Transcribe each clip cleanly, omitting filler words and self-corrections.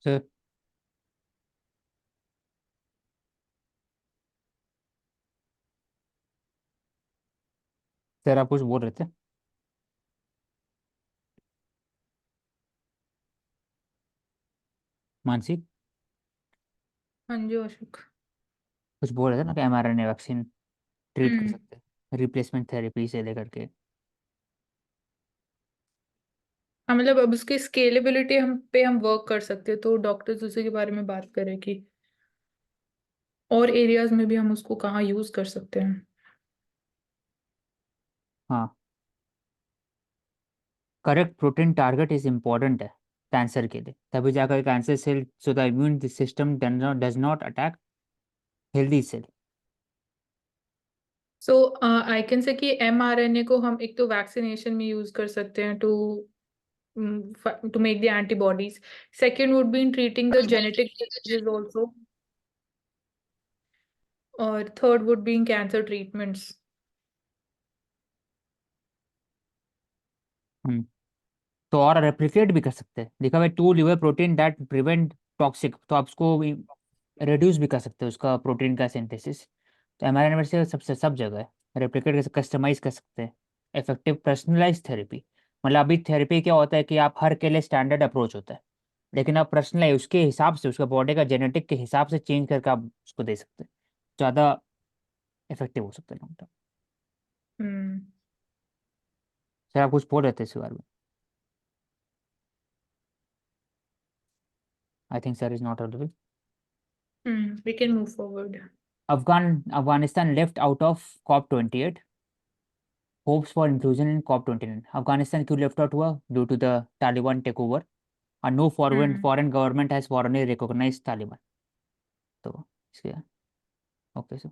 Sir, sir आप कुछ बोल रहे थे? मानसी, हाँ जी अशोक। कुछ बोल रहे थे ना कि mRNA वैक्सीन ट्रीट कर हम्म। सकते हैं, रिप्लेसमेंट थेरेपी से लेकर के। हाँ मतलब अब उसकी स्केलेबिलिटी हम वर्क कर सकते हैं, तो डॉक्टर्स उसी के बारे में बात करें कि और एरियाज में भी हम उसको कहाँ यूज कर सकते हैं। हाँ, correct protein target is important है कैंसर के लिए, तभी जाकर cancer cell so the immune system does not attack healthy cell. So I can say कि mRNA को हम एक तो वैक्सीनेशन में यूज कर सकते हैं to make the antibodies. Second would be in treating the genetic diseases also. और third would be in cancer treatments. तो और रेप्लिकेट भी कर सकते हैं, लिखा हुआ है to liver protein that prevent toxic, तो आप उसको रिड्यूस भी कर सकते हैं उसका प्रोटीन का सिंथेसिस। तो एमआरएनए में से सबसे सब जगह है, रेप्लिकेट कर कस्टमाइज कर सकते हैं। इफेक्टिव पर्सनलाइज थेरेपी, मतलब अभी थेरेपी क्या होता है कि आप हर के लिए स्टैंडर्ड अप्रोच होता है, लेकिन आप पर्सनलाइज उसके हिसाब से, उसका बॉडी का जेनेटिक के हिसाब से चेंज करके आप उसको दे सकते हैं, ज़्यादा इफेक्टिव हो सकते हैं लॉन्ग टर्म। हम्म। सर आप कुछ बोल रहे थे इस बारे में? I think sir is not available. We can move forward. Afghanistan left out of COP 28, hopes for inclusion in COP 29। Afghanistan क्यों लेफ्ट आउट हुआ? Due to the Taliban take over, और no foreign hmm. Foreign government has foreignly recognise Taliban. तो इसके, okay sir.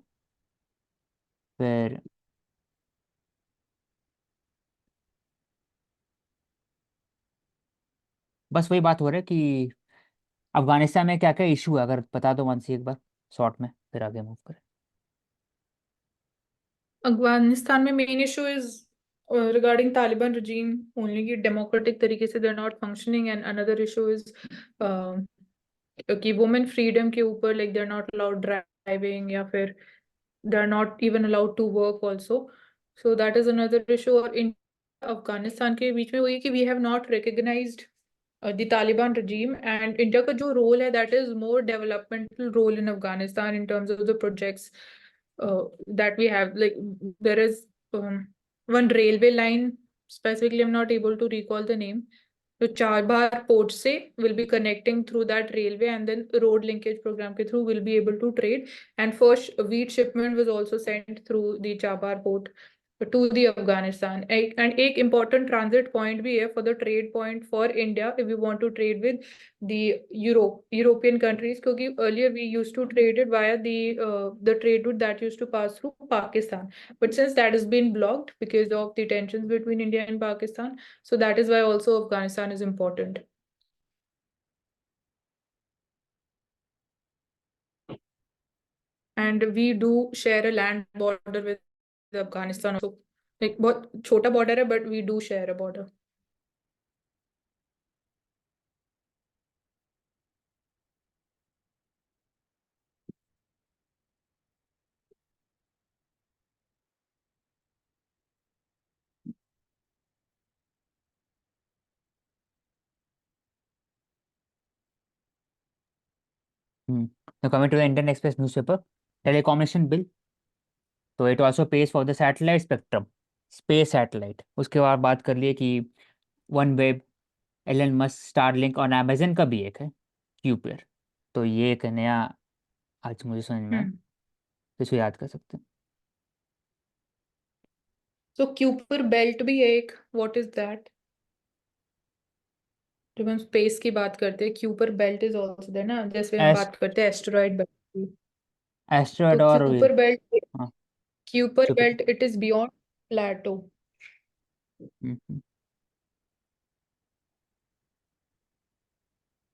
फिर बस वही बात हो रहा है कि अफगानिस्तान में क्या क्या इशू है, अगर बता दो मानसी एक बार शॉर्ट में, फिर आगे मूव करें। अफगानिस्तान में main issue is regarding Taliban regime only कि डेमोक्रेटिक तरीके से they are not functioning. And another issue is कि वुमेन फ्रीडम के ऊपर, like they are not allowed driving या फिर they are not even allowed to work also. So that is another issue. और इन अफगानिस्तान के बीच में वही कि we have not recognized the Taliban regime, and India का जो रोल है that is more developmental role in Afghanistan in terms of the projects that we have. Like there is one railway line, specifically I'm not able to recall the name. तो Charbagh port से will be connecting through that railway, and then road linkage program के through will be able to trade. And first wheat shipment was also sent through the Chabar port to the Afghanistan. And एक important transit point भी है for the trade point for India if we want to trade with the European countries, क्योंकि earlier we used to trade it via the trade route that used to pass through Pakistan. But since that has been blocked because of the tensions between India and Pakistan, so that is why also Afghanistan is important. And we do share a land border with Afghanistan also. Like बहुत छोटा border है, but we do share a border. तो coming to the Indian Express newspaper, telecommunication bill, तो it also page for the satellite spectrum, space satellite. उसके बाद बात कर लिए कि OneWeb, Elon Musk, Starlink, और अमेजन का भी एक है क्यूपियर। तो ये एक नया आज मुझे समझ में आया, Hmm. तो इसको याद कर सकते हैं। So Kuiper belt भी है एक. What is that? जब हम स्पेस की बात करते हैं, Kuiper belt is also there ना, जैसे हम एस्ट बात करते हैं एस्टेरॉइड बेल्ट की. तो एस्ट्रॉयड और क्यूपर बेल्ट, हाँ, Kuiper Jupiter. Belt it is beyond Pluto. Hmm.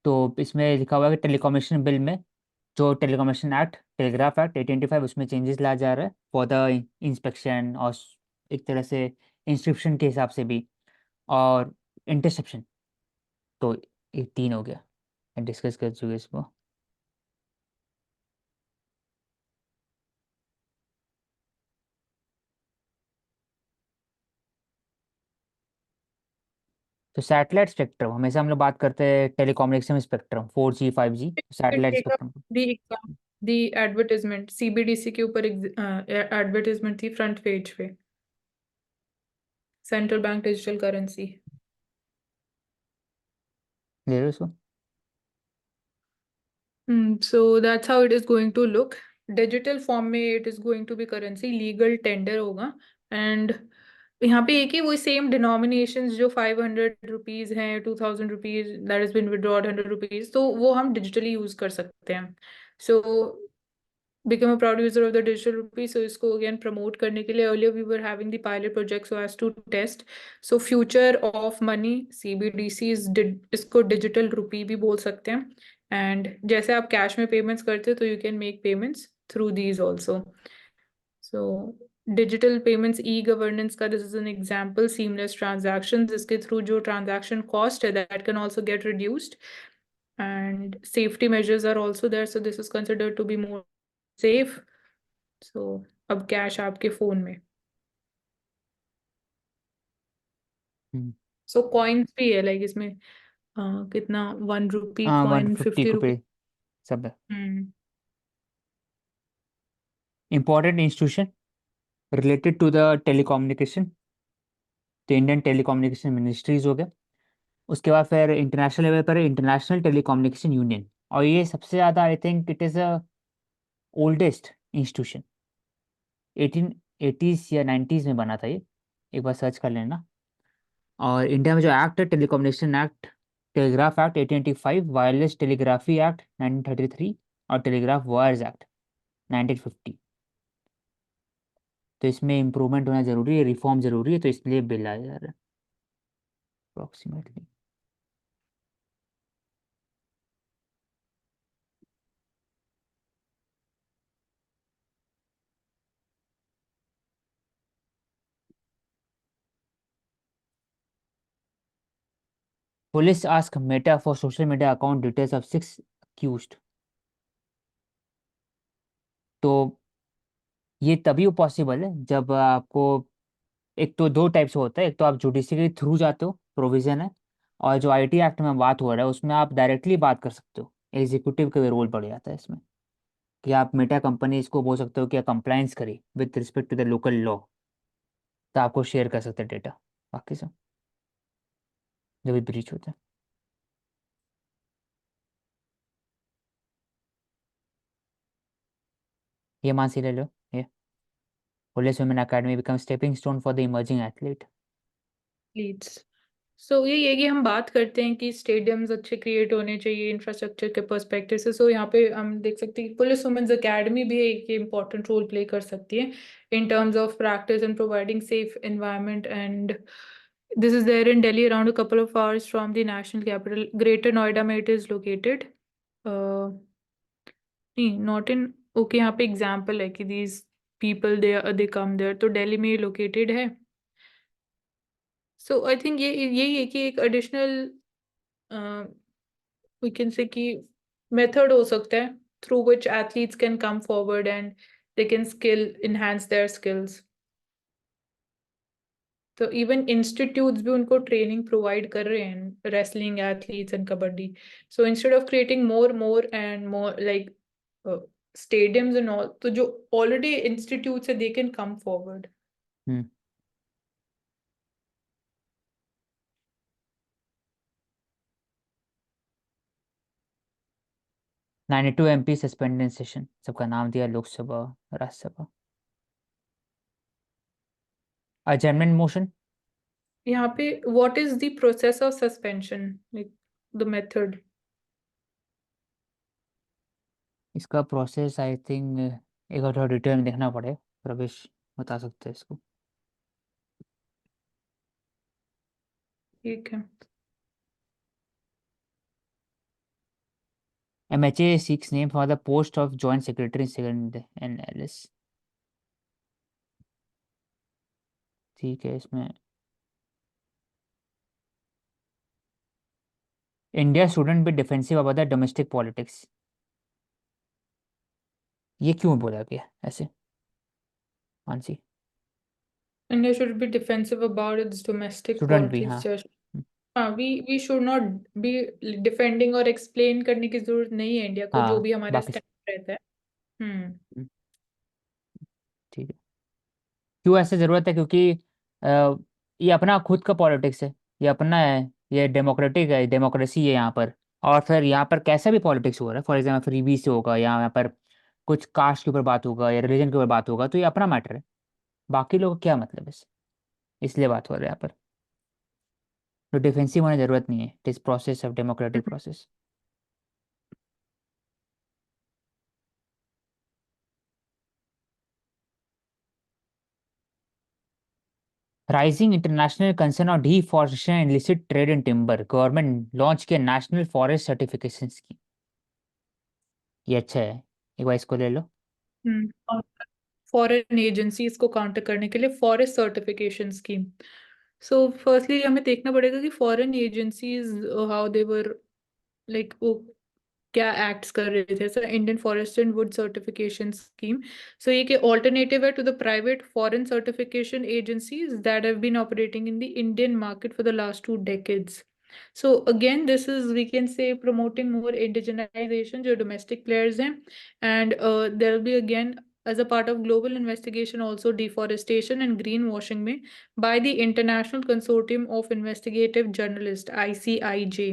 तो इसमें लिखा हुआ है कि टेलीकॉम्युनिकेशन बिल में, जो टेलीकॉम्युनिकेशन एक्ट, टेलीग्राफ एक्ट 1885, उसमें चेंजेस लाया जा रहा है फॉर द इंस्पेक्शन और एक तरह से इंस्क्रिप्शन के हिसाब से भी, और इंटरसेप्शन। तो ये तीन हो गया। डिस्कस कर चुके इसको। तो सैटेलाइट स्पेक्ट्रम, हमेशा हम लोग बात करते हैं telecommunication spectrum, 4G 5G, satellite take up spectrum. The exam, the advertisement CBDC के ऊपर एडवर्टाइजमेंट थी फ्रंट पेज पे, सेंट्रल बैंक डिजिटल करेंसी। ले लो इसको। So that's how it is going to look. Digital form में it is going to be currency, legal tender होगा। And यहाँ पे एक ही वही सेम डिनोमिनेशंस जो 500 रुपीज हैं, 2000 rupees that is been withdrawn 100 rupees, तो वो हम डिजिटली यूज कर सकते हैं। सो become a proud user of the digital rupee. So इसको again promote करने के लिए earlier we were having the pilot project so as to test. So future of money CBDCs इसको digital rupee भी बोल सकते हैं। And जैसे आप कैश में पेमेंट्स करते हो तो you can make payments through these also. So digital payments e-governance का this is an example, seamless transactions इसके through जो transaction cost है that can also get reduced, and safety measures are also there, so this is considered to be more safe. So अब cash आपके phone में। हम्म। सो coins भी है like इसमें, कितना 1 रुपी हाँ, वन कॉइन, फिफ्टी 50 रुपी। रुपये सब है। Hmm. Important institution related to the telecommunication, तो इंडियन टेलीकम्युनिकेशन मिनिस्ट्रीज हो गया। उसके बाद फिर इंटरनेशनल लेवल पर इंटरनेशनल टेलीकम्युनिकेशन यूनियन, और ये सबसे ज़्यादा I think it is a oldest institution. 1880s या 90s में बना था ये, एक बार सर्च कर लेना। और इंडिया में जो एक्ट है, telecommunication act, telegraph act 1885, wireless telegraphy act 1933, और टेलीग्राफ वायर्स एक्ट 1950। तो इसमें इम्प्रूवमेंट होना जरूरी है, रिफॉर्म जरूरी है, तो इसलिए बिल आया जा रहा है approximately. Police ask Meta for social media account details of 6 accused। तो ये तभी पॉसिबल है जब आपको, एक तो दो टाइप से होता है, एक तो आप जुडिशरी के थ्रू जाते हो, प्रोविजन है। और जो आईटी एक्ट में बात हो रहा है उसमें आप डायरेक्टली बात कर सकते हो, एग्जीक्यूटिव का भी रोल पड़ जाता है इसमें, कि आप मेटा कंपनीज को बोल सकते हो कि कंप्लाइंस करिए with respect to the local law, तो आपको शेयर कर सकते हैं डेटा बाकी सब जो भी ब्रीच होता है। ये मान से ले लो, ये police women academy become stepping stone for the emerging athlete. Leads. So ये कि हम बात करते हैं कि स्टेडियम्स अच्छे क्रिएट होने चाहिए इंफ्रास्ट्रक्चर के पर्सपेक्टिव से। सो यहाँ पे हम देख सकते हैं कि पुलिस वुमेन्स एकेडमी भी एक इम्पॉर्टेंट रोल प्ले कर सकती है in terms of practice and providing safe environment. And this is there in Delhi, around a couple of hours from the national capital. Greater Noida में it is located. नहीं, not in, okay, यहाँ पे example है कि these people they come there, तो दिल्ली में located है। सो I think ये यही है कि एक एडिशनल वी कैन से कि मेथड हो सकता है through which athletes can come forward and they can skill enhance their skills. तो इवन इंस्टीट्यूट्स भी उनको ट्रेनिंग प्रोवाइड कर रहे हैं, wrestling athletes and kabaddi. So instead of creating more and more like stadiums and all, तो जो already institutes है they can come forward. 92 MP suspended session, सबका नाम दिया लोकसभा राज्यसभा। अजर्नमेंट मोशन, यहाँ पे what is the process of suspension, like the method. इसका process I think एक बार थोड़ा डिटेल में देखना पड़े, प्रवेश बता सकते हैं इसको। ठीक है। MHA seeks name for the post of joint secretary second NLS। ठीक है, इसमें India student be defensive about the domestic politics. ये क्यों बोला गया ऐसे? Mansi. India should be defensive about its domestic student भी, politics. हाँ। Just हाँ, we should not be defending और explain करने की जरूरत नहीं है इंडिया को, जो हाँ भी हमारा बाकी स्टैंड रहता है। हम्म। हम्म, ठीक है। क्यों ऐसे ज़रूरत है? क्योंकि ये अपना खुद का पॉलिटिक्स है, ये अपना है, ये डेमोक्रेटिक है, डेमोक्रेसी है यहाँ पर। और फिर यहाँ पर कैसा भी पॉलिटिक्स हो रहा है, फॉर एग्जाम्पल फ्रीबी से होगा, या यहाँ पर कुछ कास्ट के ऊपर बात होगा या रिलीजन के ऊपर बात होगा, तो ये अपना मैटर है। बाकी लोग को क्या मतलब है इससे? इसलिए बात हो रहा है यहाँ पर। तो डिफेंसिव होने की जरूरत नहीं है, it is process of democratic process. Rising international concern on deforestation and illicit trade in timber, government launch किया नेशनल फॉरेस्ट सर्टिफिकेशन स्कीम। ये अच्छा है, एक बार इसको ले लो। और फॉरेन एजेंसीज को काउंटर करने के लिए forest certification scheme. So firstly हमें देखना पड़ेगा कि foreign agencies how they were, like वो क्या एक्ट्स कर रहे थे। Sir Indian forest and wood certification scheme, so ये कि ऑल्टरनेटिव है to the private foreign certification agencies that have been operating in the Indian market for the last 2 decades. So again, this is, we can say, promoting more indigenization जो domestic players हैं, and there will be again, as a part of global investigation, also deforestation and greenwashing में by the International Consortium of Investigative Journalists ICIJ.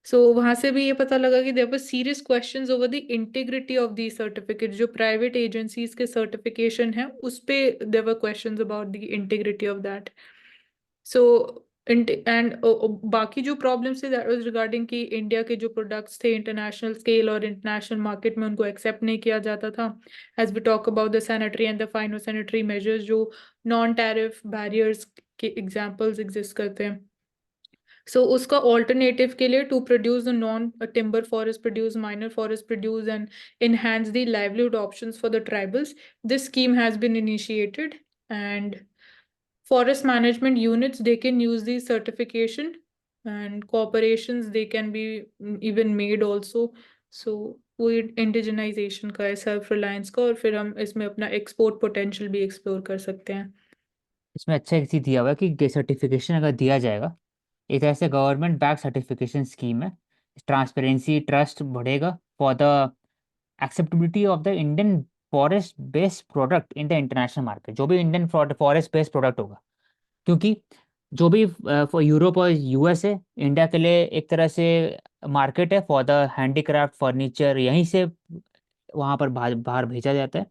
So वहां से भी ये पता लगा कि there were serious questions over the integrity of the certificate. जो private agencies के सर्टिफिकेशन है उस पे there were questions about the integrity of that. So and बाकी जो प्रॉब्लम्स थे दैट वाज रिगार्डिंग कि इंडिया के जो प्रोडक्ट्स थे इंटरनेशनल स्केल और इंटरनेशनल मार्केट में उनको एक्सेप्ट नहीं किया जाता था। As we talk about the sanitary and the phyto sanitary measures, जो नॉन टैरिफ बैरियर्स के एग्जांपल्स एग्जिस्ट करते हैं। सो उसका ऑल्टरनेटिव के लिए to produce the non timber forest produce, minor forest produce and enhance the livelihood options for the tribals, this scheme has been initiated, and forest management units, they can use the certification, and corporations, they can be even made also. So वो indigenisation का है, self reliance का, और फिर हम इसमें अपना export potential भी एक्सप्लोर कर सकते हैं। इसमें अच्छा एक चीज़ दिया हुआ है कि सर्टिफिकेशन अगर दिया जाएगा, एक तरह से गवर्नमेंट बैक सर्टिफिकेशन स्कीम है, ट्रांसपेरेंसी ट्रस्ट बढ़ेगा for the acceptability of the Indian forest based product in the international market. जो भी इंडियन फॉरेस्ट बेस्ड प्रोडक्ट होगा, क्योंकि जो भी यूरोप और यूएस है, इंडिया के लिए एक तरह से मार्केट है फॉर द हैंडीक्राफ्ट फर्नीचर, यहीं से वहाँ पर बाहर बाहर भेजा जाता है।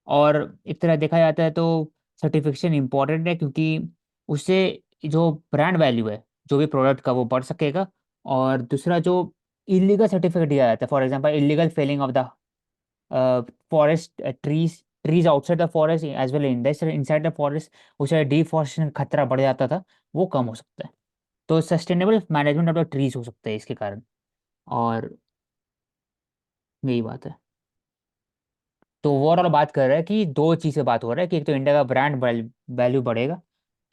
और एक तरह देखा जाता है तो सर्टिफिकेशन इम्पोर्टेंट है, क्योंकि उससे जो ब्रांड वैल्यू है जो भी प्रोडक्ट का, वो बढ़ सकेगा। और दूसरा, जो इलीगल सर्टिफिकेट दिया जाता है, for example illegal felling of the forest trees outside the forest as well inside the forest, उससे डिफॉरेस्टेशन खतरा बढ़ जाता था, वो कम हो सकता है। तो sustainable management of the trees हो सकता है इसके कारण। और यही बात है। तो ओवरऑल बात कर रहा है कि दो चीज़ से बात हो रहा है कि एक तो इंडिया का ब्रांड वैल्यू बढ़ेगा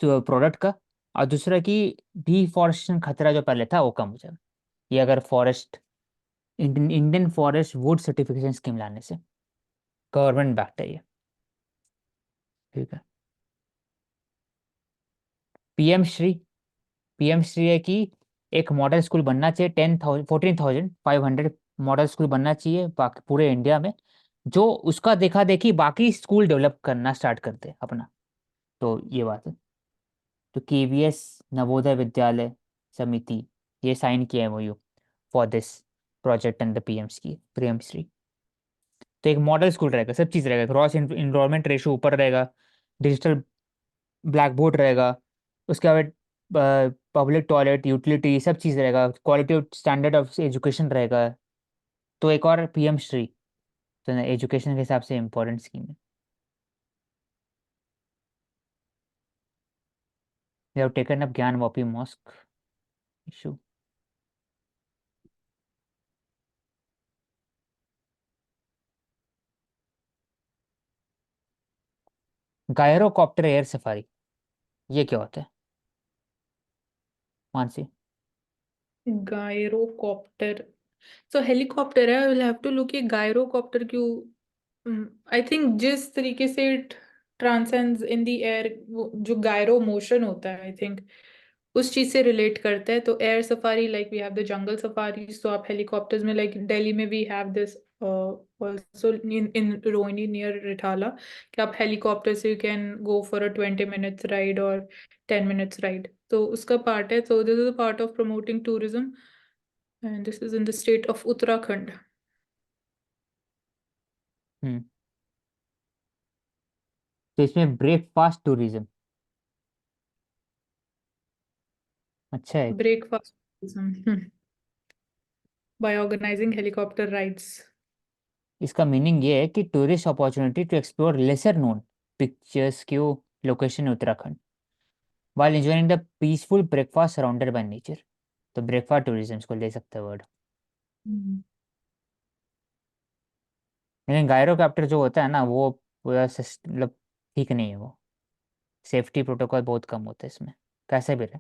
तो प्रोडक्ट का, और दूसरा कि डिफॉरेस्टेशन खतरा जो पहले था वो कम हो जाएगा, ये अगर forest Indian forest would certification scheme लाने से। गवर्नमेंट बैक्ड है ये। ठीक है। पीएम श्री। पीएम श्री है कि एक मॉडल स्कूल बनना चाहिए, 14,500 मॉडल स्कूल बनना चाहिए बाकी पूरे इंडिया में, जो उसका देखा देखी बाकी स्कूल डेवलप करना स्टार्ट करते हैं अपना। तो ये बात है। तो केवीएस नवोदय विद्यालय समिति, ये साइन किया MOU for this project and the PM Shri. तो एक मॉडल स्कूल रहेगा, सब चीज़ रहेगा, क्रॉस इनरोलमेंट रेशो ऊपर रहेगा, डिजिटल ब्लैक बोर्ड रहेगा, उसके बाद पब्लिक टॉयलेट यूटिलिटी सब चीज़ रहेगा, quality of standard of education रहेगा। तो एक और पीएम श्री, तो एजुकेशन के हिसाब से इम्पोर्टेंट स्कीम है। We have taken up Gyanvapi mosque issue. Gyrocopter air safari, ये क्या होता है मानसी? गायरोकॉप्टर, सो हेलीकॉप्टर है, I will have to look ये गायरोकॉप्टर क्यों। आई थिंक जिस तरीके से it transcends in the air, जो गायरो मोशन होता है, आई थिंक उस चीज से रिलेट करता है। तो air safari, like we have the jungle safaris, तो आप हेलीकॉप्टर्स में, लाइक दिल्ली में we have this also in Rohini near Rithala, कि आप हेलीकॉप्टर से you can go for a 20 minutes ride और 10 minutes राइड, तो उसका पार्ट है। तो this is a part of promoting tourism, and this is in the state of Uttarakhand. Hmm. तो इसमें ब्रेकफास्ट टूरिज्म अच्छा है। Breakfast tourism, by organizing helicopter rides. इसका मीनिंग ये है कि tourist opportunity to explore lesser known picturesque location in Uttarakhand while enjoying the peaceful breakfast surrounded by nature। तो breakfast tourism इसको ले सकते हैं वर्ड। हम्म। लेकिन गायरोकैप्टर जो होता है ना वो पूरा मतलब ठीक नहीं है वो। सेफ्टी प्रोटोकॉल बहुत कम होता है इसमें, कैसे भी रहे।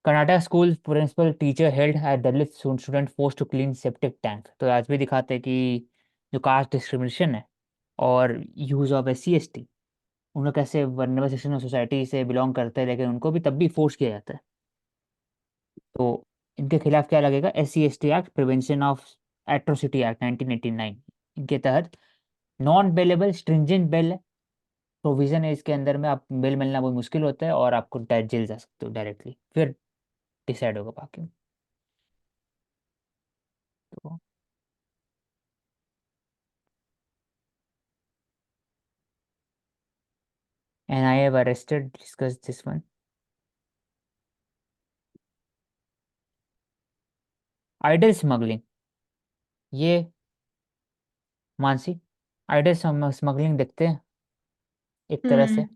Karnataka school principal teacher held at Dalit student force to clean septic tank. तो आज भी दिखाते हैं कि जो कास्ट डिस्क्रिमिनेशन है और यूज ऑफ SC ST, उन लोग कैसे वनरेबल सेक्शन ऑफ सोसाइटी से बिलोंग करते हैं लेकिन उनको भी तब भी फोर्स किया जाता है। तो इनके खिलाफ क्या लगेगा? SC ST act, prevention of atrocity act 1989। इनके तहत non bailable stringent bail provision है इसके अंदर में, आप बेल मिलना बहुत मुश्किल होता है और आपको जेल जा सकते हो डायरेक्टली, फिर डिसाइड होगा बाकी। तो and I have arrested discuss this one. Idol smuggling, ये मानसी, आइडल स्मगलिंग देखते हैं एक तरह से। हम्म।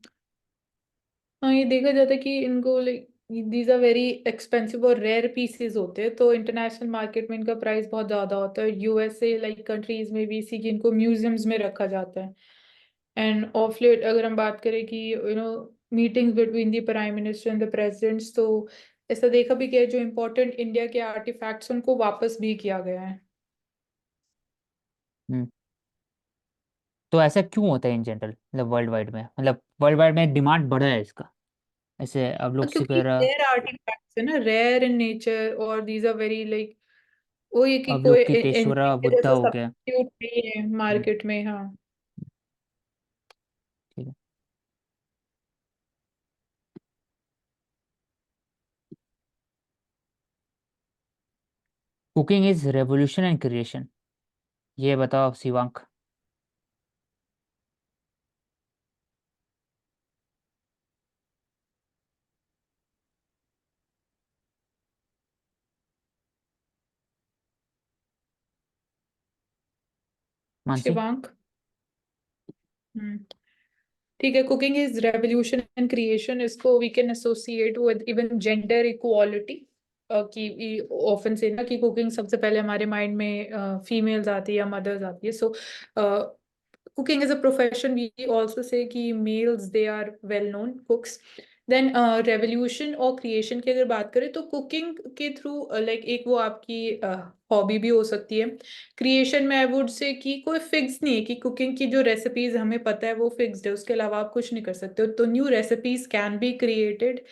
हाँ, ये देखा जाता है कि इनको, like these are very expensive और रेयर पीसेस होते हैं, तो इंटरनेशनल मार्केट में इनका प्राइस बहुत ज्यादा होता है। यूएसए लाइक कंट्रीज में भी इसी की, इनको म्यूजियम्स में रखा जाता है। एंड ऑफ लेट अगर हम बात करें कि meetings between the prime minister and the presidents, तो ऐसा देखा भी गया है, जो इम्पोर्टेंट इंडिया के आर्टिफैक्ट्स उनको वापस भी किया गया है। हम्म। तो ऐसा क्यों होता है इन जनरल, मतलब वर्ल्ड वाइड में, मतलब वर्ल्ड वाइड में डिमांड बढ़ा है इसका, ऐसे अब लोग सिख क्योंकि रहा। रेयर आर्टिफैक्ट्स है ना, रेयर इन नेचर, और दीज आर वेरी लाइक, वो ये कि अब कोई लोग की टेश्वरा एंटिक के बुद्धा जैसा हो गया। सब्स्टिट्यूट नहीं है हम्म, मार्केट में। हाँ। ठीक है। Cooking is revolution and creation, ये बताओ शिवांक। मानसी। शिवांक। हम्म। ठीक है, cooking is revolution and creation, इसको we can associate with even gender equality. कि ऑफन से ना कि कुकिंग सबसे पहले हमारे माइंड में फीमेल्स आती है या मदर्स आती है। सो cooking is a profession, we also say कि males they are well known cooks. Then revolution और क्रिएशन की अगर बात करें, तो कुकिंग के थ्रू लाइक एक वो आपकी हॉबी भी हो सकती है। क्रिएशन में आई वुड से कि कोई फिक्स नहीं है कि कुकिंग की जो रेसिपीज हमें पता है वो फिक्स्ड है, उसके अलावा आप कुछ नहीं कर सकते हो, तो new recipes can be created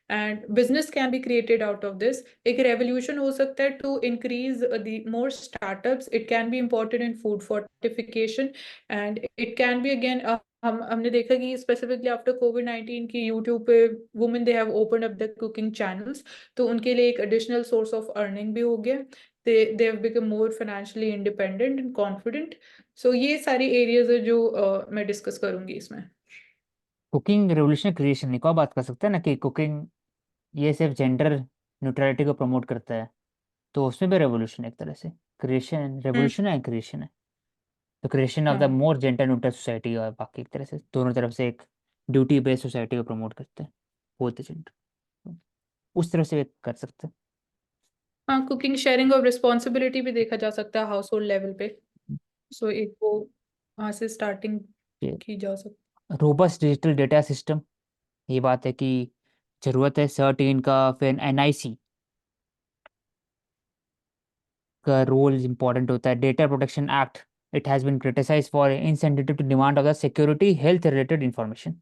and business can be created out of this. एक रेवोल्यूशन हो सकता है to increase the more startups, it can be imported in food fortification, and it can be again, हमने देखा कि specifically after कोविड-19 की YouTube पे women they have open up the cooking channels, तो उनके लिए एक एडिशनल सोर्स ऑफ अर्निंग भी हो गया। They have become more financially independent and confident. So ये सारी एरियाज है जो मैं डिस्कस करूंगी इसमें। कुकिंग रेवोल्यूशन क्रिएशन नहीं को बात कर सकते हैं ना कि कुकिंग ये सिर्फ जेंडर न्यूट्रलिटी को प्रमोट करता है, तो उसमें भी रेवोल्यूशन एक तरह से क्रिएशन, हम्म। रेवोल्यूशन है क्रिएशन है। तो क्रिएशन ऑफ द हाँ। मोर जेंडर न्यूट्रल सोसाइटी, और बाकी एक तरह से दोनों तरफ से एक ड्यूटी बेस्ड सोसाइटी को प्रमोट करते हैं बोथ जेंडर, उस तरफ से कर सकते हैं। हाँ, कुकिंग शेयरिंग ऑफ रिस्पॉन्सिबिलिटी भी देखा जा सकता है हाउस होल्ड लेवल पे। सो एक वो वहाँ से स्टार्टिंग की जा सकती। रोबस्ट डिजिटल डेटा सिस्टम, ये बात है कि ज़रूरत है सर्ट इन का, फिर NIC का रोल इंपॉर्टेंट होता है। Data protection act, it has been criticise for insensitive to demand of the security health related information.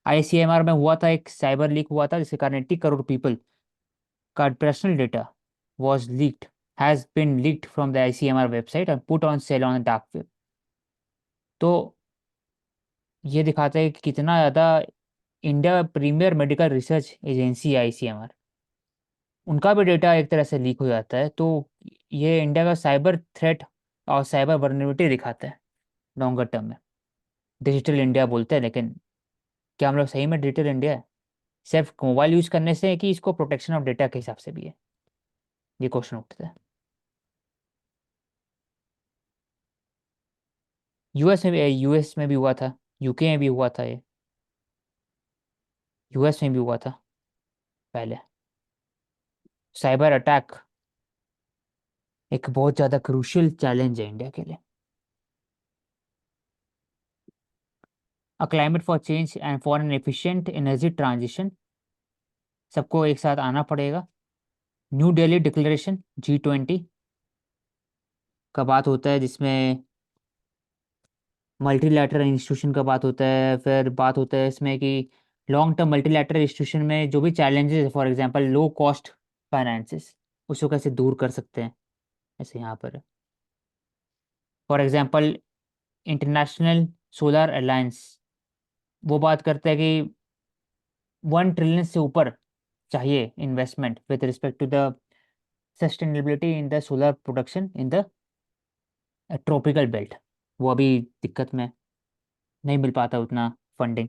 ICMR में हुआ था, एक साइबर लीक हुआ था जिसके कारण 80 करोड़ पीपल का personal data was leaked, has been leaked from the ICMR website and put on sale on the dark web। तो ये दिखाता है कि कितना ज़्यादा India premier medical research agency ICMR, उनका भी डेटा एक तरह से लीक हो जाता है। तो ये इंडिया का साइबर थ्रेट और साइबर वर्नेबिलिटी दिखाता है लॉन्गर टर्म में। डिजिटल इंडिया बोलते हैं, लेकिन क्या हम लोग सही में डिजिटल इंडिया है? सिर्फ मोबाइल यूज करने से है कि इसको प्रोटेक्शन ऑफ डेटा के हिसाब से भी है? ये क्वेश्चन उठता है। यूएस में भी हुआ था, यूके में भी हुआ था, ये यूएस में भी हुआ था पहले। साइबर अटैक एक बहुत ज़्यादा क्रूशियल चैलेंज है इंडिया के लिए। A climate for change and for an efficient energy transition, सबको एक साथ आना पड़ेगा। न्यू दिल्ली डिक्लेरेशन G20 का बात होता है, जिसमें मल्टीलैटरल इंस्टीट्यूशन का बात होता है। फिर बात होता है इसमें कि लॉन्ग टर्म मल्टीलैटरल इंस्टीट्यूशन में जो भी चैलेंजेस है, for example low cost finances, उसको कैसे दूर कर सकते हैं। ऐसे यहाँ पर for example international solar alliance, वो बात करता है कि 1 ट्रिलियन से ऊपर चाहिए investment with respect to the sustainability in the solar production in the tropical belt. वो अभी दिक्कत में नहीं मिल पाता उतना फंडिंग।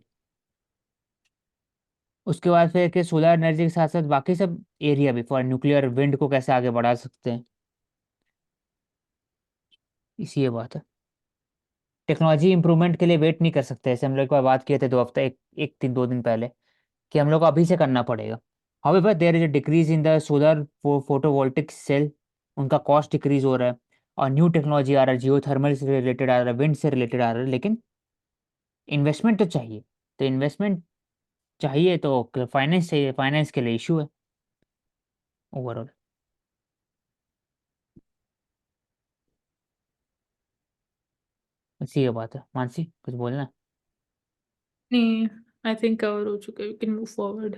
उसके बाद फिर कि सोलर एनर्जी के साथ साथ बाकी सब एरिया भी, फॉर न्यूक्लियर विंड को कैसे आगे बढ़ा सकते हैं, इसी ये बात है। टेक्नोलॉजी इंप्रूवमेंट के लिए वेट नहीं कर सकते। ऐसे हम लोग एक बार बात किए थे 2 हफ्ते, एक दिन 2 दिन पहले, कि हम लोग को अभी से करना पड़ेगा। However there is a decrease in the solar photovoltaic cell, उनका कॉस्ट डिक्रीज हो रहा है। और न्यू टेक्नोलॉजी आ रहा है, जियो थर्मल से रिलेटेड आ रहा है, विंड से रिलेटेड आ रहा है, लेकिन इन्वेस्टमेंट तो चाहिए। तो इन्वेस्टमेंट चाहिए तो फाइनेंस चाहिए, फाइनेंस के लिए इशू है ओवरऑल। इसी ये बात है। मानसी कुछ बोलना है? नहीं, आई थिंक कवर हो चुका है, वी कैन मूव फॉरवर्ड।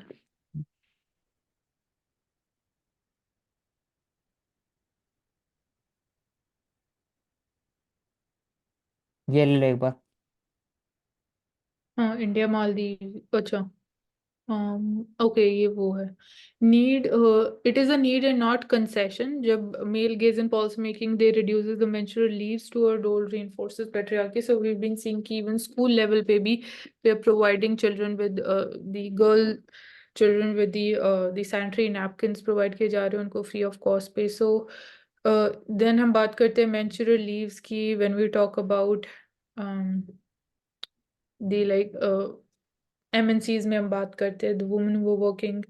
ये ले लो एक बार। हाँ, इंडिया मालदीव, अच्छा। ओके, ये वो है। Need, it is a need and not concession. जब male gaze in policy making they reduces the menstrual leaves to a dole reinforces patriarchy. So we been seeing कि इवन स्कूल लेवल पे भी we are providing children with the girl children with the sanitary napkins provide किए जा रहे हैं उनको free of cost पे। So then हम बात करते हैं मेंस्ट्रुअल लीव्स की। When we talk about the like MNCs में हम बात करते हैं द वुमेन वो वर्किंग,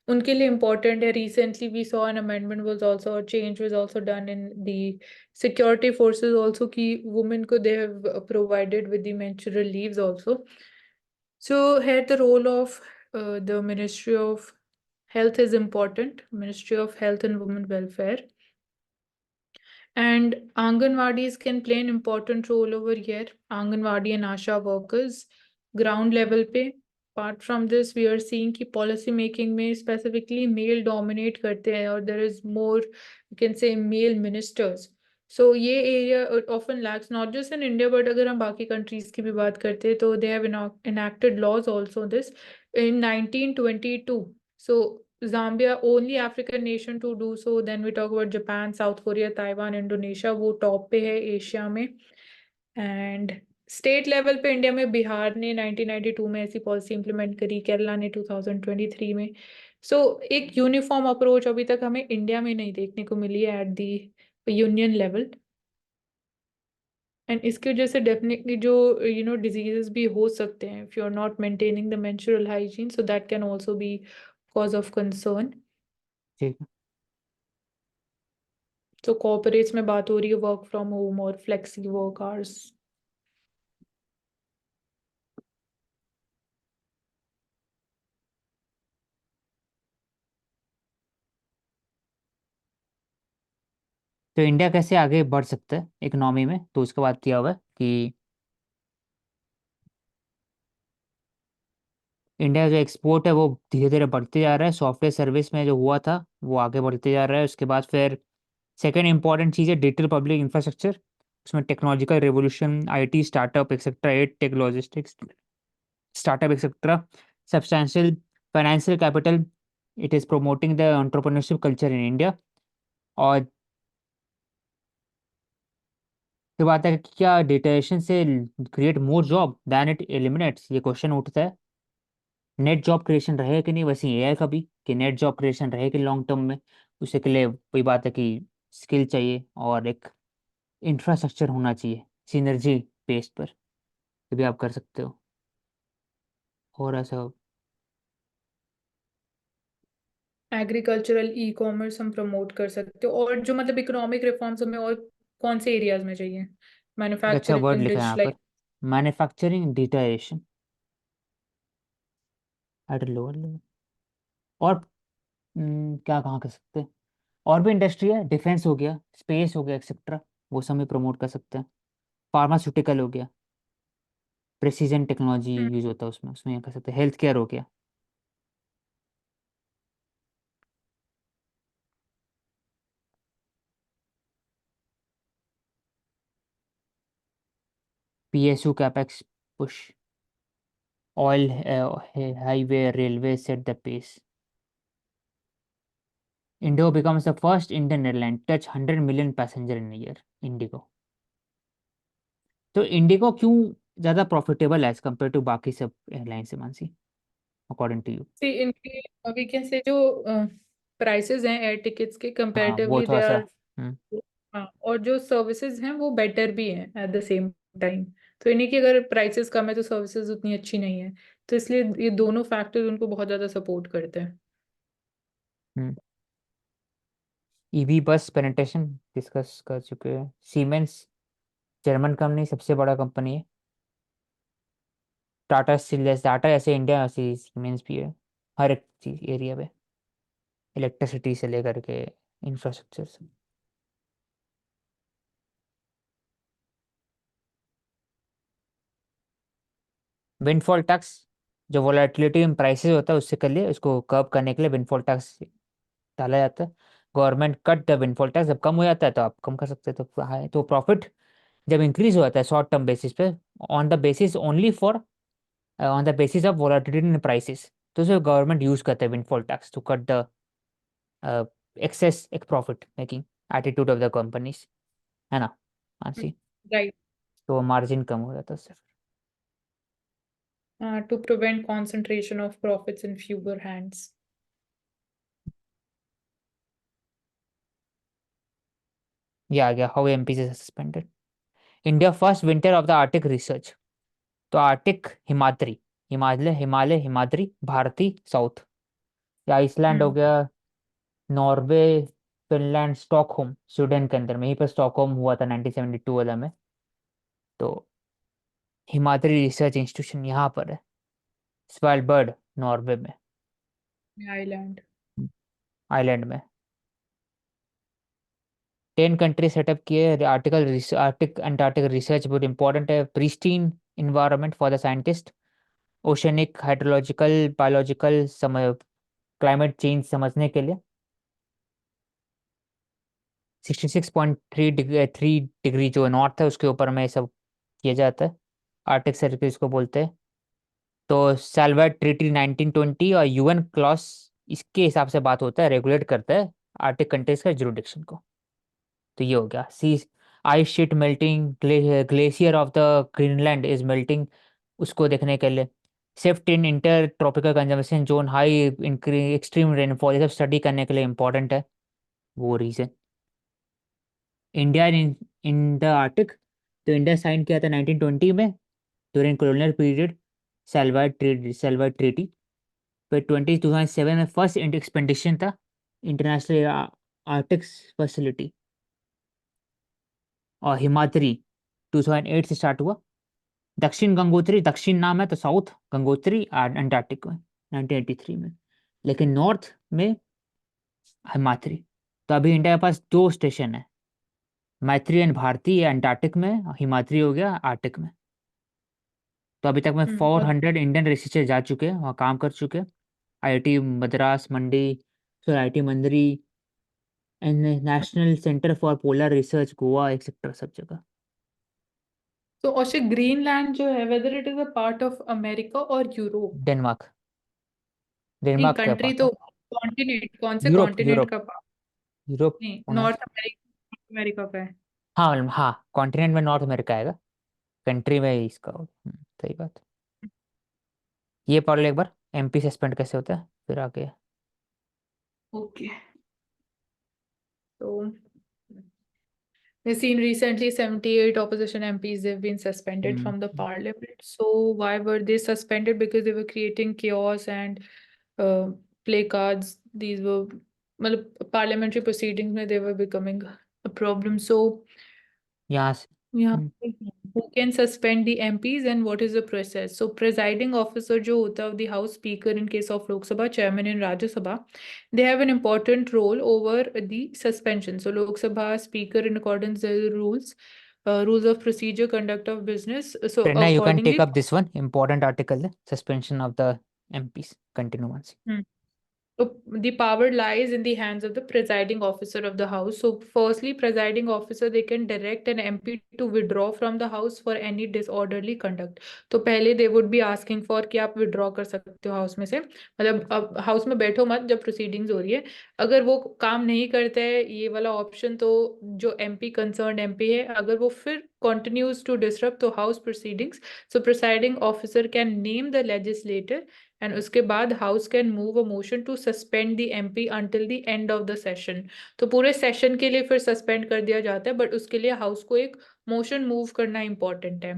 उनके लिए इम्पोर्टेंट है। Recently we saw an amendment was also, और change was also done in the security forces also, कि वुमेन को they have provided with the menstrual leaves also. So here the role of the Ministry of Health is important, Ministry of Health and Women Welfare. And Anganwadis can play an important role over here. Anganwadi and Asha workers, ground level पे. Apart from this, we are seeing कि policy making में specifically male dominate करते हैं, और there is more, you can say, male ministers. So ये area often lacks not just in India, but अगर हम बाकी countries की भी बात करते हैं तो they have enacted laws also this in 1922. So Zambia, only African nation to do so. Then we talk about Japan, South Korea, Taiwan, Indonesia, वो टॉप पे है एशिया में। एंड स्टेट लेवल पे इंडिया में बिहार ने 1992 में ऐसी पॉलिसी इंप्लीमेंट करी, केरला ने 2023 में। सो एक यूनिफॉर्म अप्रोच अभी तक हमें इंडिया में नहीं देखने को मिली है at the union level. And इसकी वजह से डेफिनेटली जो डिजीजेस भी हो सकते हैं if you are not maintaining the menstrual hygiene, so that can also be cause of concern. ठीक है। तो कॉर्पोरेट्स में बात हो रही है वर्क फ्रॉम होम और फ्लेक्सी वर्क आवर्स। तो इंडिया कैसे आगे बढ़ सकता है इकोनॉमी में, तो उसके बाद किया हुआ है कि इंडिया जो एक्सपोर्ट है वो धीरे धीरे बढ़ते जा रहा है। सॉफ्टवेयर सर्विस में जो हुआ था वो आगे बढ़ते जा रहा है। उसके बाद फिर सेकेंड इंपॉर्टेंट चीज़ है डिजिटल पब्लिक इंफ्रास्ट्रक्चर। उसमें technological revolution, IT startup etcetera, ed tech, logistics startup etcetera, substantial financial capital. It is promoting the entrepreneurship culture in India. और फिर बात है कि क्या डिटेशन से create more job than it eliminates, ये क्वेश्चन उठता है। नेट जॉब क्रिएशन रहेगा कि नहीं, वैसे एआई का भी, कि नेट जॉब क्रिएशन रहेगी लॉन्ग टर्म में। उसी के लिए वही बात है कि स्किल चाहिए और एक इंफ्रास्ट्रक्चर होना चाहिए सिनर्जी बेस पर, ये भी आप कर सकते हो। और ऐसा एग्रीकल्चरल ई कॉमर्स हम प्रमोट कर सकते हो, और जो मतलब इकोनॉमिक रिफॉर्म्स हमें और कौन से एरियाज में चाहिए? एक अच्छा वर्ड मैन्युफैक्चरिंग, लिखा है यहाँ पर, digitalise. Manufacturing digitisation at lower level. और क्या कहाँ कर सकते हैं, और भी इंडस्ट्री है, डिफेंस हो गया, स्पेस हो गया एक्सेट्रा, वो सब भी प्रमोट कर सकते हैं। फार्मास्यूटिकल हो गया, प्रेसिजन टेक्नोलॉजी यूज होता है उसमें, उसमें ये कर सकते हैं। हेल्थ केयर हो गया। PSU capex push, oil, highway, railway set the pace. IndiGo becomes the first Indian airline touch 100 million passenger in a year. Indigo, तो इंडिगो क्यों ज़्यादा प्रॉफिटेबल है एज कम्पेयर टू बाकी सब एयरलाइन से, मानसी, अकॉर्डिंग टू यू? सी इनके अभी कैसे जो प्राइसेस हैं एयर टिकट्स के हाँ वो कंपैरेटिवली दे थोड़ा सा। आर। हाँ, और जो सर्विसेज हैं वो बेटर भी हैं एट द सेम टाइम। तो इन्हीं की अगर प्राइसेस कम है तो सर्विसेज उतनी अच्छी नहीं है। तो इसलिए ये दोनों फैक्टर्स उनको बहुत ज्यादा सपोर्ट करते हैं। हम्म। ईवी बस पेनिट्रेशन डिस्कस कर चुके हैं। सीमेंस, जर्मन कंपनी, सबसे बड़ा कंपनी है। टाटा स्टील, जैसे टाटा ऐसे इंडिया, ऐसे सीमेंस भी है हर एक चीज एरिया पे, इलेक्ट्रिसिटी से लेकर के इंफ्रास्ट्रक्चर से। विंडफॉल टैक्स, जो वोलेटिलिटी इन प्राइसेस होता है उससे कर लिए, उसको कर्व करने के लिए विंडफॉल टैक्स डाला जाता है। Government cut the windfall tax, जब कम हो जाता है तो आप कम कर सकते हैं, तो हाई तो प्रॉफिट जब इंक्रीज हो जाता है शॉर्ट टर्म बेसिस पे, on the basis only for, on the basis of volatility in prices, तो उसे गवर्नमेंट यूज करता है windfall tax to cut the excess एक profit making attitude of the companies, है ना मानसी? राइट। तो मार्जिन कम हो जाता है उससे। To prevent concentration of profits in fewer hands. ये आ गया, हाउ एमपी से सस्पेंडेड। India first winter of the Arctic research. तो आर्टिक, हिमाद्री, हिमालय, हिमालय, हिमाद्री, भारती, साउथ, या आइसलैंड हो हम्म। गया, नॉर्वे, फिनलैंड, स्टॉकहोम, स्वीडन के अंदर में, यहीं पर स्टॉकहोम हुआ था 1972 वाला में। तो हिमाद्री रिसर्च इंस्टीट्यूशन यहाँ पर है, स्वेलबर्ड, नॉर्वे में, आइलैंड। आइलैंड में। 10 कंट्री सेटअप किए। आर्टिक अंटार्कटिक रिसर्च बहुत इंपॉर्टेंट है। Pristine environment for the scientist, oceanic, hydrological, biological, समय, क्लाइमेट चेंज समझने के लिए। 66.3 डिग्री जो नॉर्थ है उसके ऊपर में ये सब किया जाता है, आर्टिक सर्किल इसको बोलते हैं। तो साल्वेट ट्रीटी 1920 और यूएन क्लॉस, इसके हिसाब से बात होता है, रेगुलेट करता है आर्टिक कंट्रीज का जुरिडिक्शन को। तो ये हो गया। Sea ice sheet melting, glacier of the Greenland is melting, उसको देखने के लिए। Shift in intertropical consumption zone, high extreme rainfall, ये सब स्टडी करने के लिए इंपॉर्टेंट है वो region. India in in the Arctic, तो इंडिया साइन किया था 1920 में, ड्यूरिंग colonial पीरियड, सेल्वार ट्रीटी। फिर 2007 में फर्स्ट एक्सपेंडिशन था, इंटरनेशनल आर्टिक फैसिलिटी। और हिमाद्री 2008 से स्टार्ट हुआ। दक्षिण गंगोत्री, दक्षिण नाम है तो साउथ गंगोत्री अंटार्कटिक में 1983 में, लेकिन नॉर्थ में हिमाद्री। तो अभी इंडिया के पास दो स्टेशन है, मैत्री एंड भारती ये अंटार्कटिक में, हिमाद्री हो गया आर्टिक में। तो अभी तक में और 400 इंडियन रिसर्चर जा चुके हैं, वहाँ काम कर चुके हैं। आईआईटी मद्रास, मंडी, फिर आईआईटी मंदरी and national centre for polar research Goa, etcetera सब जगह। तो औषधि ग्रीनलैंड जो है, whether it is a part of America और यूरोप? डेनमार्क। नहीं, डेनमार्क का कंट्री पार्ट है। तो कॉन्टिनेंट, कौन से यूरोप, कॉन्टिनेंट यूरोप, का पार्ट? यूरोप नहीं, होना। नॉर्थ अमेरिका, अमेरिका का है। हाँ हाँ, कॉन्टिनेंट में नॉर्थ अमेरिका आएगा, कंट्री में ही इसका सही बात। ये पढ़ लो एक बार, एमपी सस्पेंड कैसे होता है, फिर आगे। ओके, तो we've seen recently 78 opposition MPs they've been suspended hmm. from the parliament. So why were they suspended? Because they were creating chaos and uh, placards. These were, well, parliamentary proceedings में they were becoming a problem. So यहाँ से। yeah, hmm, who can suspend the MPs and what is the process? So presiding officer जो होता है of the House Speaker in case of Lok Sabha, Chairman in Rajya Sabha, they have an important role over the suspension. So Lok Sabha Speaker in accordance with the rules, rules of procedure, conduct of business. So Prerna you can take accordingly. Up this one important article है, suspension of the MPs, continue one से। Hmm. So the power lies in the hands of the presiding officer of the house. So firstly, presiding officer they can direct an MP to withdraw from the house for any disorderly conduct. तो पहले they would be asking for कि आप withdraw कर सकते हो house में से, मतलब अब हाउस में बैठो मत जब प्रोसीडिंग्स हो रही है। अगर वो काम नहीं करता है ये वाला ऑप्शन, तो जो एमपी कंसर्न एमपी है अगर वो फिर continues to disrupt the house proceedings, so presiding officer can name the legislator and उसके बाद house can move a motion to suspend the MP until the end of the session. तो पूरे session के लिए फिर सस्पेंड कर दिया जाता है, बट उसके लिए हाउस को एक मोशन मूव करना इंपॉर्टेंट है।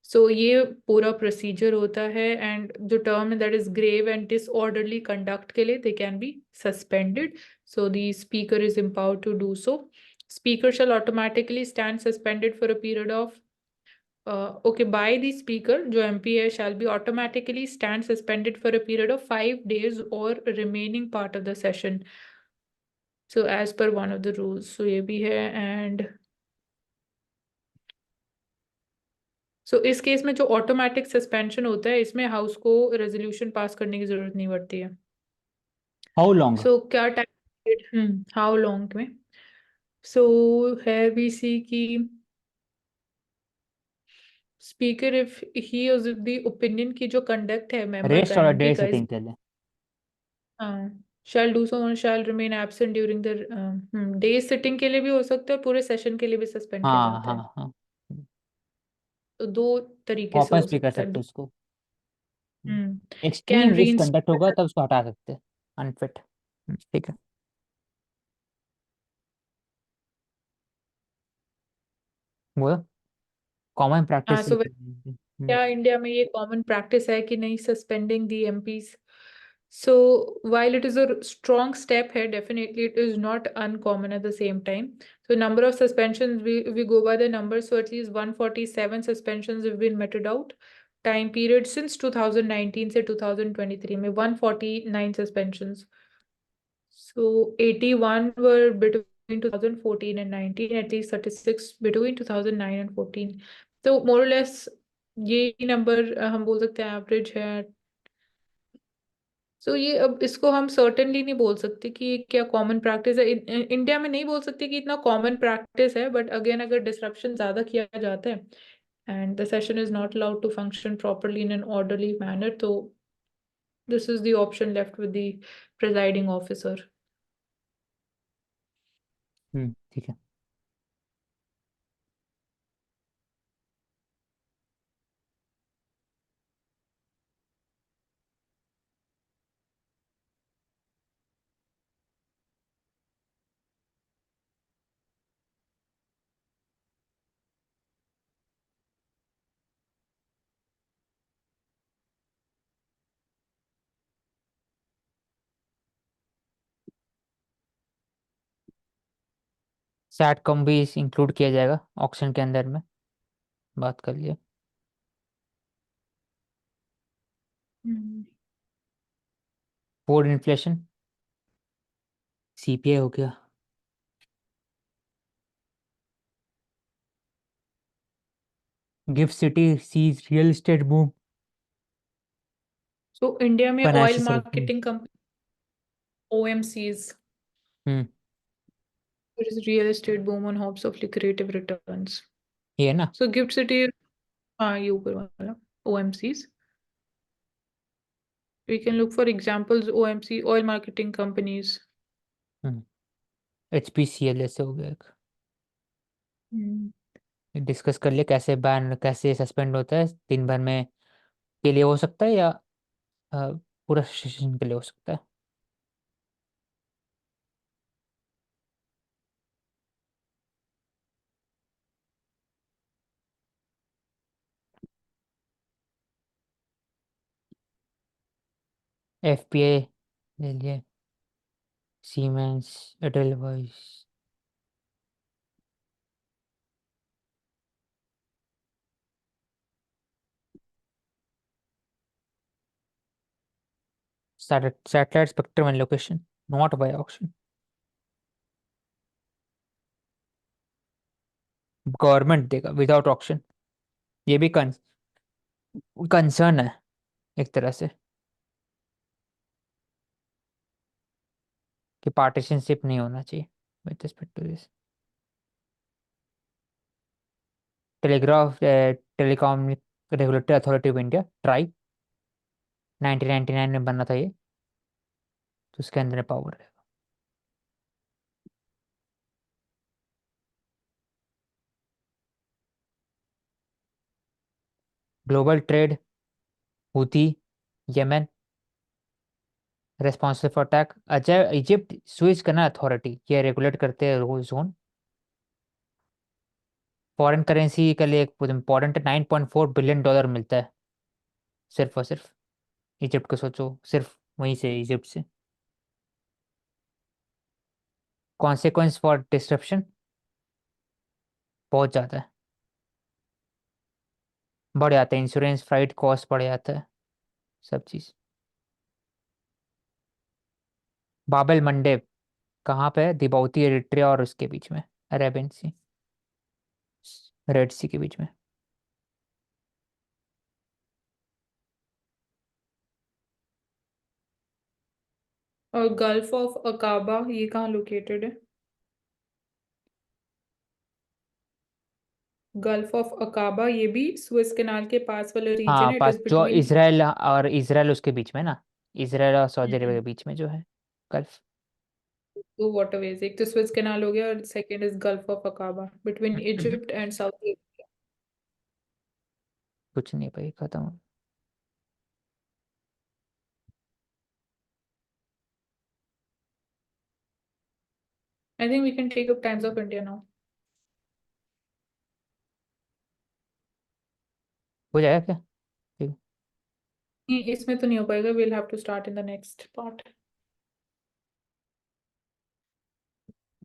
सो ये पूरा प्रोसीजर होता है, एंड जो टर्म है that is grave and disorderly conduct के लिए they can be suspended. So the speaker is empowered to do so. Speaker shall automatically stand suspended for a period of okay, by the speaker जो MP है shall be automatically stand suspended for a period of 5 days or remaining part of the session. So as per one of the rules, so ये भी है। and so इस case में जो automatic suspension होता है इसमें हाउस को रेजोल्यूशन पास करने की जरूरत नहीं पड़ती है। How long. सो क्या टाइम, हाउ लॉन्ग में? सो है वी सी की speaker if he is the opinion की जो कंडक्ट है मेंबर रेस्ट का और एमपी डे का इस, सिटिंग के लिए। हाँ, shall do so and shall remain absent during the day sitting के लिए भी हो सकता है, पूरे सेशन के लिए भी सस्पेंड किया हाँ जाता हाँ है। हाँ। तो दो तरीके से हो वापस भी कर सकता है। सकते उसको। Can extreme risk reinstall. Conduct होगा तब उसको हटा सकते हैं, अनफिट। ठीक है। वो कॉमन हाँ, प्रैक्टिस। सो क्या इंडिया में ये कॉमन प्रैक्टिस है कि नहीं suspending the MPs? So while it is a strong step here, definitely it is not uncommon at the same time. So number of suspensions, we go by the numbers, so at least 147 suspensions have been meted out time period since 2019 से 2023 में 149 suspensions. So 81 were between 2014 and 19, at least 36 between 2009 and 14. तो more or less ये number हम बोल सकते हैं average है। सो ये अब इसको हम सर्टेनली नहीं बोल सकते कि ये क्या कॉमन प्रैक्टिस है, इंडिया में नहीं बोल सकते कि इतना कॉमन प्रैक्टिस है, बट अगेन अगर डिसरप्शन ज्यादा किया जाता है and the session is not allowed to function properly in an orderly manner, तो this is the option left with the presiding officer. ठीक है। सैट कम भी इंक्लूड किया जाएगा ऑप्शन के अंदर में, बात कर लिए। फूड इन्फ्लेशन, सीपीआई हो गया। GIFT city sees real estate boom. So India में oil financial service. Marketing company OMCs, hmm. there is real estate boom on hopes of lucrative returns. ये है ना। So gift city, हाँ ये ऊपर वाला OMCs. We can look for examples OMC oil marketing companies. HPCL ऐसे हो गया एक। Hmm. डिस्कस कर लिए कैसे बैन कैसे सस्पेंड होता है, दिन भर में के लिए हो सकता है या पूरा सेशन के लिए हो सकता है। FPA ले लिए, Siemens, Edelweiss. Satellite spectrum and location not by auction. Government देगा विदाउट ऑक्शन। ये भी कंसर्न है एक तरह से कि पार्टीशनशिप नहीं होना चाहिए with respect to this. Telecom regulatory authority of India TRAI 1999 में बना था ये, तो उसके अंदर पावर है। Global trade, Houthi, Yemen responsible for attack. Ajay Egypt switch करना अथॉरिटी ये रेगुलेट करते हैं जोन। फॉरेन करेंसी के लिए एक इंपॉर्टेंट $9.4 बिलियन मिलता है सिर्फ और सिर्फ इजिप्ट को, सोचो सिर्फ वहीं से इजिप्ट से। कॉन्सिक्वेंस फॉर डिस्ट्रप्शन बहुत ज़्यादा है, बढ़ जाता है इंश्योरेंस, फ्लाइट कॉस्ट बढ़ जाता है, सब चीज़। बाबल मंडेब कहाँ पे है? दिबाउती एरिट्रिया और उसके बीच में, अरेबियन सी, रेड सी के बीच में। और गल्फ ऑफ अकाबा ये कहाँ लोकेटेड है? गल्फ ऑफ अकाबा ये भी स्विस कैनाल के पास वाला रीजन हाँ है, इट पास इज जो बिटवीन। इसराइल उसके बीच में ना, इसराइल और सऊदी अरेबिया के बीच में जो है गल्फ। दो वाटरवेज, एक तो स्विस कैनाल हो गया और second is gulf of Aqaba between Egypt and south. कुछ नहीं भाई, खत्म। I think we can take up Times of India now. हो जाएगा क्या? ठीक। इसमें तो नहीं हो पाएगा, we'll have to start in the next part.